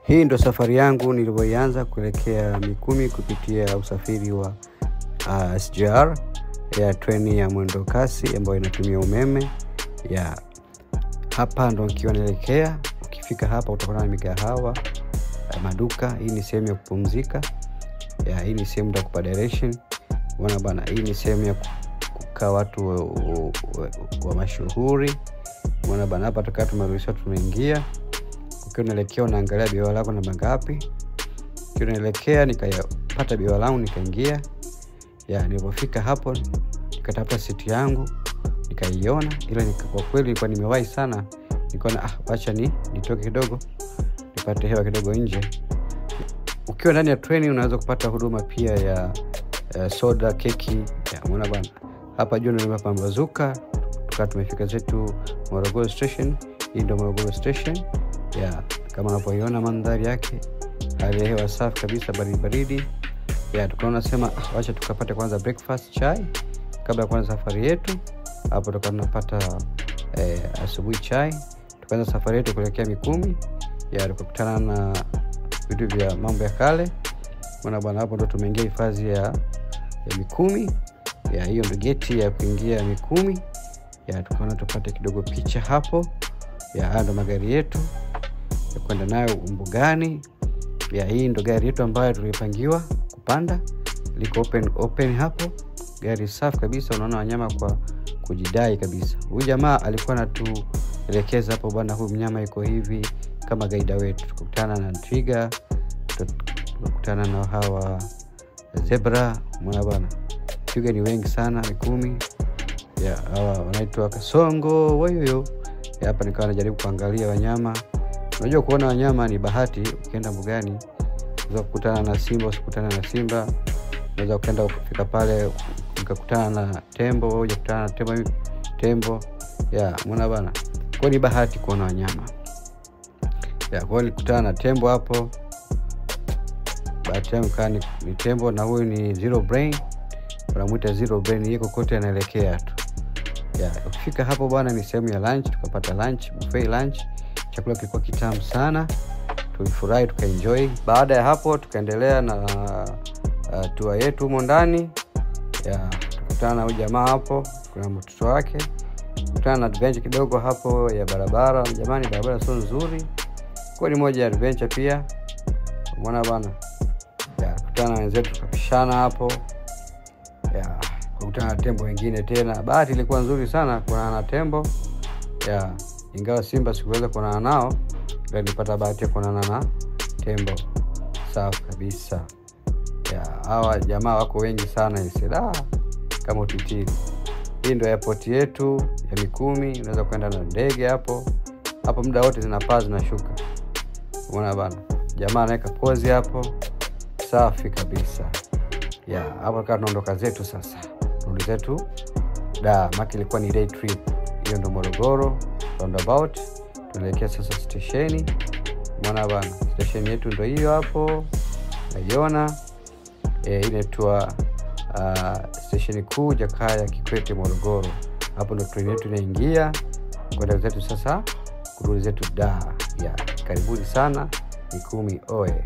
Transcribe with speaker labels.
Speaker 1: Hii ndo safari yangu nilivyoanza kuelekea Mikumi kupitia usafiri wa SGR ya treni ya mwendo kasi ambayo inatumia umeme. Hapa ndo nikiwa naelekea. Ukifika hapa utakuwa na migahawa, maduka. Hii ni sehemu ya kupumzika. Hii ni sehemu ya kupa direction. Unaona bana, hii ni sehemu ya kukaa watu wa mashuhuri. Unaona bana, hapa tukaa tumeruhusiwa tumeingia. Ukiwa unaelekea unaangalia biwa lako na mangapi. Ukiwa unaelekea nikapata biwa langu nikaingia. Nilipofika hapo nikatafuta siti yangu nikaiona, ila kwa kweli nilikuwa nimewahi sana. Nikaona acha nitoke kidogo nipate hewa kidogo nje. Ukiwa ndani ya treni unaweza kupata huduma pia ya soda, keki. Unaona bwana, hapa juu nimepambazuka. Tumefika zetu Morogoro station. Hii ndio Morogoro station. Kama unapoiona mandhari yake, hali ya hewa safi kabisa, baridi. Tukaona sema acha tukapate kwanza breakfast, chai kabla ya kuanza safari yetu. Hapo tunapata asubuhi chai. Tukaanza safari yetu kuelekea Mikumi. Tukakutana na vitu vya mambo ya kale. Unaona bwana, hapo ndo tumeingia hifadhi ya Mikumi. Hiyo ndo geti ya kuingia Mikumi. Tukaona tupate kidogo picha hapo. Haya ndo magari yetu ya kwenda nayo mbugani. Hii ndo gari yetu ambayo tulipangiwa kupanda. Liko open hapo. Gari safi kabisa, unaona wanyama kwa kujidai kabisa. Huyu jamaa alikuwa anatuelekeza hapo bwana, huyu mnyama yuko hivi kama guide wetu. Tukutana na twiga, tukutana na hawa zebra. Unaona bwana, twiga ni wengi sana Mikumi. Hawa wanaitwa kasongo wayo. Hapa nikawa najaribu kuangalia wanyama. Unajua kuona wanyama ni bahati. Ukienda mbugani unaweza kukutana na simba, usikutana na simba. Unaweza kwenda kufika pale ukakutana na tembo, au ukakutana na tembo. Unaona bana, kwa ni bahati kuona wanyama. Kwa nilikutana na tembo hapo. Bahati yangu ni tembo, na huyu ni Zero Brain. Wanamuita Zero Brain, yeye kote anaelekea tu. Ukifika hapo bwana ni sehemu ya lunch. Tukapata lunch, buffet lunch. Chakula kilikuwa kitamu sana. Tulifurahi, tukaenjoy. Baada ya hapo tukaendelea na tour yetu humo ndani. Tukutana na huyu jamaa hapo, kuna mtoto wake. Tukutana na adventure kidogo hapo ya barabara. Jamani, barabara sio nzuri. Kwa ni moja ya adventure pia. Umeona bwana? Tukutana na wenzetu tukapishana hapo. Kukutana na tembo wengine tena. Bahati ilikuwa nzuri sana kuonana na tembo. Ingawa simba sikuweza kuonana nao, ila nilipata bahati ya kuonana na tembo. Safi kabisa. Hawa jamaa wako wengi sana isida kama utitiri. Hii ndio airport yetu ya Mikumi. Unaweza kwenda na ndege hapo. Hapo muda wote zinapaa zinashuka. Unaona bana, jamaa anaweka pose hapo. Safi kabisa. Hapo kama tunaondoka zetu sasa. Rudi zetu maki ilikuwa ni day trip. Hiyo ndo Morogoro roundabout. Tunaelekea sasa stesheni. Unaona bana, station yetu ndo hiyo hapo. Naiona inaitwa station kuu Jakaya Kikwete Morogoro. Hapo ndo train yetu inaingia kwenda zetu sasa kurudi zetu Karibuni sana Mikumi oe.